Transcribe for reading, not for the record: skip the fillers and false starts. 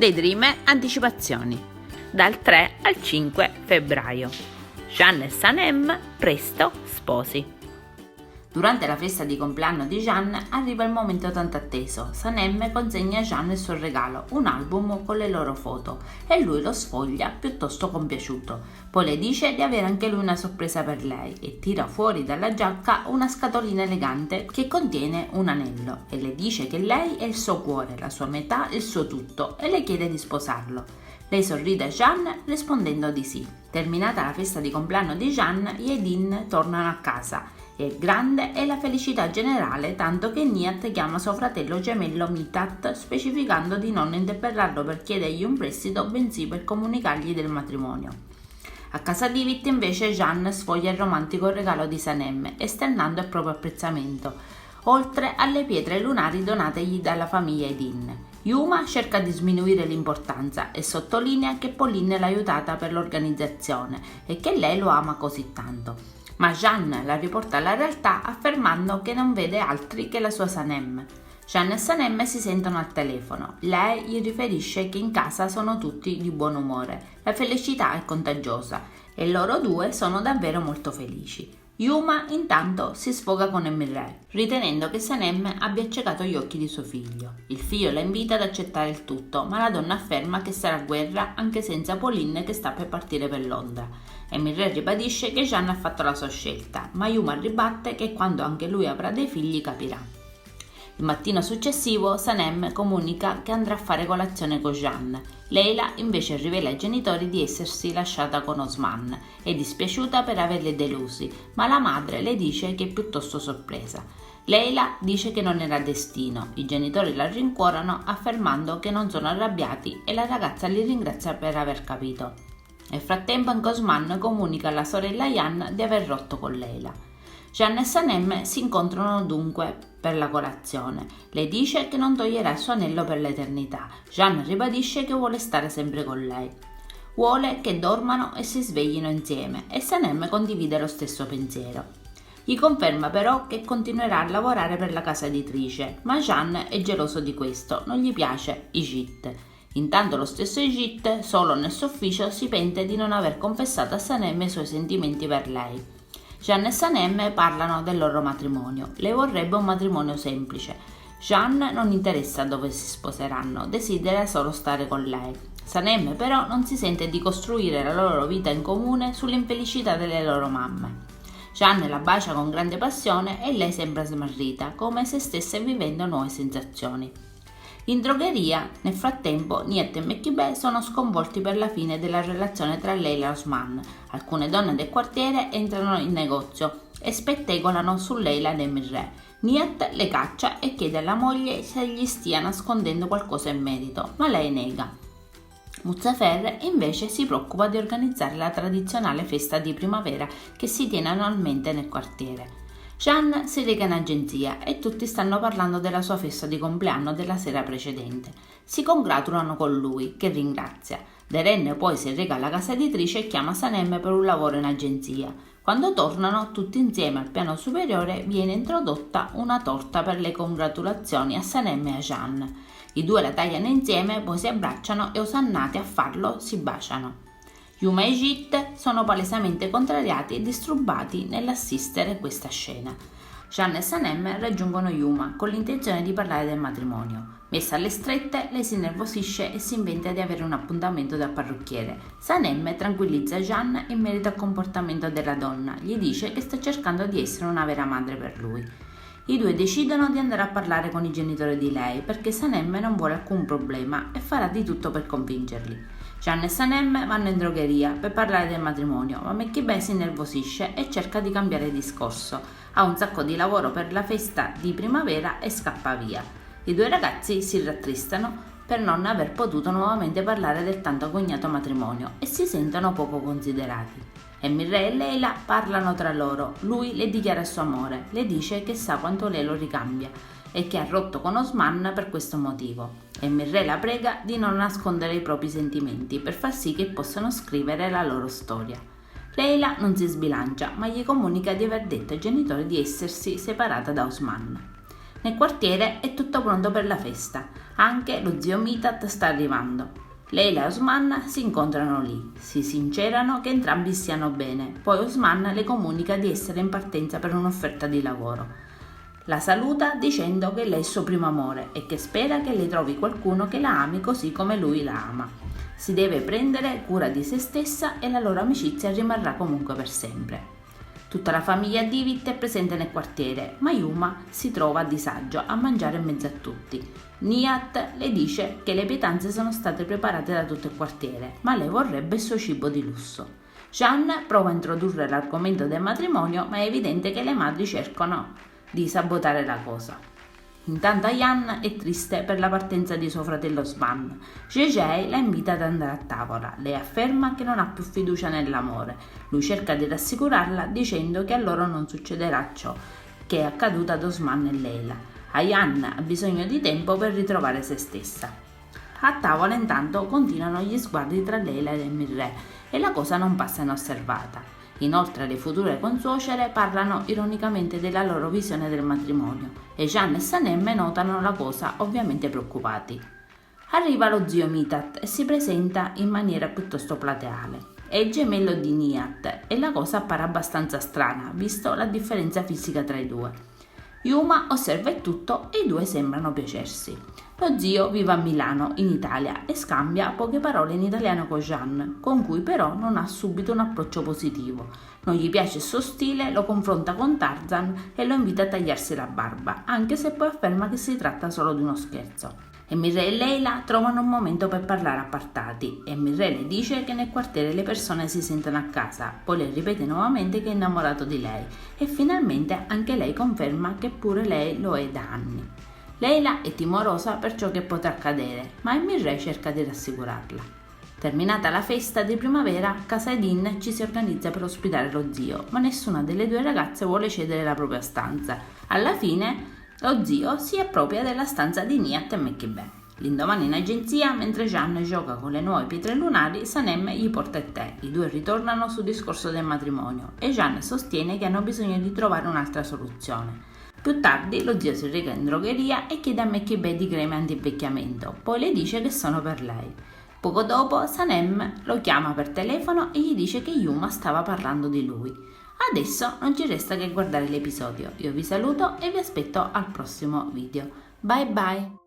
dei Dreamer Anticipazioni, dal 3 al 5 febbraio. Jeanne e Sanem presto sposi. Durante la festa di compleanno di Jeanne arriva il momento tanto atteso. Sanem consegna a Jeanne il suo regalo, un album con le loro foto, e lui lo sfoglia piuttosto compiaciuto. Poi le dice di avere anche lui una sorpresa per lei e tira fuori dalla giacca una scatolina elegante che contiene un anello e le dice che lei è il suo cuore, la sua metà, il suo tutto, e le chiede di sposarlo. Lei sorride a Jeanne rispondendo di sì. Terminata la festa di compleanno di Jeanne, gli Edin tornano a casa. È grande e la felicità generale, tanto che Nihat chiama suo fratello gemello Mithat, specificando di non interpellarlo per chiedergli un prestito, bensì per comunicargli del matrimonio. A casa di Vit invece Jeanne sfoglia il romantico regalo di Sanem, esternando il proprio apprezzamento, oltre alle pietre lunari donategli dalla famiglia Edin. Yuma cerca di sminuire l'importanza e sottolinea che Pauline l'ha aiutata per l'organizzazione e che lei lo ama così tanto. Ma Jeanne la riporta alla realtà affermando che non vede altri che la sua Sanem. Jeanne e Sanem si sentono al telefono. Lei gli riferisce che in casa sono tutti di buon umore, la felicità è contagiosa e loro due sono davvero molto felici. Yuma intanto si sfoga con Emirre, ritenendo che Sanem abbia accecato gli occhi di suo figlio. Il figlio la invita ad accettare il tutto, ma la donna afferma che sarà guerra anche senza Pauline che sta per partire per Londra. Emirre ribadisce che Jeanne ha fatto la sua scelta, ma Yuma ribatte che quando anche lui avrà dei figli capirà. Il mattino successivo Sanem comunica che andrà a fare colazione con Jeanne. Leila invece rivela ai genitori di essersi lasciata con Osman. È dispiaciuta per averli delusi, ma la madre le dice che è piuttosto sorpresa. Leila dice che non era destino, i genitori la rincuorano affermando che non sono arrabbiati e la ragazza li ringrazia per aver capito. Nel frattempo anche Osman comunica alla sorella Jan di aver rotto con Leila. Jeanne e Sanem si incontrano dunque per la colazione. Lei dice che non toglierà il suo anello per l'eternità. Jeanne ribadisce che vuole stare sempre con lei. Vuole che dormano e si sveglino insieme e Sanem condivide lo stesso pensiero. Gli conferma però che continuerà a lavorare per la casa editrice, ma Jeanne è geloso di questo, non gli piace Ijit. Intanto lo stesso Ijit, solo nel suo ufficio, si pente di non aver confessato a Sanem i suoi sentimenti per lei. Jeanne e Sanem parlano del loro matrimonio. Lei vorrebbe un matrimonio semplice. Jeanne non interessa dove si sposeranno, desidera solo stare con lei. Sanem però non si sente di costruire la loro vita in comune sull'infelicità delle loro mamme. Jeanne la bacia con grande passione e lei sembra smarrita, come se stesse vivendo nuove sensazioni. In drogheria, nel frattempo, Nihat e Mekhibe sono sconvolti per la fine della relazione tra Leila e Osman. Alcune donne del quartiere entrano in negozio e spettegolano su Leila ed Emirre. Nihat le caccia e chiede alla moglie se gli stia nascondendo qualcosa in merito, ma lei nega. Muzaffer invece si preoccupa di organizzare la tradizionale festa di primavera che si tiene annualmente nel quartiere. Jeanne si reca in agenzia e tutti stanno parlando della sua festa di compleanno della sera precedente. Si congratulano con lui, che ringrazia. Deren poi si reca alla casa editrice e chiama Sanem per un lavoro in agenzia. Quando tornano tutti insieme al piano superiore viene introdotta una torta per le congratulazioni a Sanem e a Jeanne. I due la tagliano insieme, poi si abbracciano e osannati a farlo si baciano. Yuma e Ijit sono palesemente contrariati e disturbati nell'assistere questa scena. Jeanne e Sanem raggiungono Yuma con l'intenzione di parlare del matrimonio. Messa alle strette, lei si innervosisce e si inventa di avere un appuntamento dal parrucchiere. Sanem tranquillizza Jeanne in merito al comportamento della donna, gli dice che sta cercando di essere una vera madre per lui. I due decidono di andare a parlare con i genitori di lei perché Sanem non vuole alcun problema e farà di tutto per convincerli. Jeanne e Sanem vanno in drogheria per parlare del matrimonio, ma Mekhibe si innervosisce e cerca di cambiare discorso. Ha un sacco di lavoro per la festa di primavera e scappa via. I due ragazzi si rattristano per non aver potuto nuovamente parlare del tanto agognato matrimonio e si sentono poco considerati. Emirre e Leila parlano tra loro, lui le dichiara il suo amore, le dice che sa quanto lei lo ricambia e che ha rotto con Osman per questo motivo. Emirre la prega di non nascondere i propri sentimenti per far sì che possano scrivere la loro storia. Leila non si sbilancia, ma gli comunica di aver detto ai genitori di essersi separata da Osman. Nel quartiere è tutto pronto per la festa, anche lo zio Mithat sta arrivando. Leila e Osman si incontrano lì, si sincerano che entrambi stiano bene, poi Osman le comunica di essere in partenza per un'offerta di lavoro. La saluta dicendo che lei è il suo primo amore e che spera che lei trovi qualcuno che la ami così come lui la ama. Si deve prendere cura di se stessa e la loro amicizia rimarrà comunque per sempre. Tutta la famiglia Divit è presente nel quartiere, ma Yuma si trova a disagio a mangiare in mezzo a tutti. Nihat le dice che le pietanze sono state preparate da tutto il quartiere, ma lei vorrebbe il suo cibo di lusso. Jean prova a introdurre l'argomento del matrimonio, ma è evidente che le madri cercano di sabotare la cosa. Intanto Ayan è triste per la partenza di suo fratello Osman. Jejei la invita ad andare a tavola. Lei afferma che non ha più fiducia nell'amore. Lui cerca di rassicurarla dicendo che a loro non succederà ciò che è accaduto ad Osman e Leila. Ayan ha bisogno di tempo per ritrovare se stessa. A tavola intanto continuano gli sguardi tra Leila e Mirre e la cosa non passa inosservata. Inoltre le future consuocere parlano ironicamente della loro visione del matrimonio e Jean e Sanem notano la cosa ovviamente preoccupati. Arriva lo zio Mithat e si presenta in maniera piuttosto plateale. È il gemello di Nihat e la cosa appare abbastanza strana visto la differenza fisica tra i due. Yuma osserva il tutto e i due sembrano piacersi. Lo zio vive a Milano, in Italia, e scambia poche parole in italiano con Jean, con cui però non ha subito un approccio positivo. Non gli piace il suo stile, lo confronta con Tarzan e lo invita a tagliarsi la barba, anche se poi afferma che si tratta solo di uno scherzo. Mirre e Leila trovano un momento per parlare appartati e Mirre le dice che nel quartiere le persone si sentono a casa, poi le ripete nuovamente che è innamorato di lei e finalmente anche lei conferma che pure lei lo è da anni. Leila è timorosa per ciò che potrà accadere, ma Mirre cerca di rassicurarla. Terminata la festa di primavera, Casa Edin ci si organizza per ospitare lo zio, ma nessuna delle due ragazze vuole cedere la propria stanza. Alla fine lo zio si appropria della stanza di Nihat e Mekibè. L'indomani in agenzia, mentre Jean gioca con le nuove pietre lunari, Sanem gli porta il tè. I due ritornano sul discorso del matrimonio e Jean sostiene che hanno bisogno di trovare un'altra soluzione. Più tardi lo zio si reca in drogheria e chiede a Mekibè di creme anti-invecchiamento, poi le dice che sono per lei. Poco dopo Sanem lo chiama per telefono e gli dice che Yuma stava parlando di lui. Adesso non ci resta che guardare l'episodio. Io vi saluto e vi aspetto al prossimo video. Bye bye!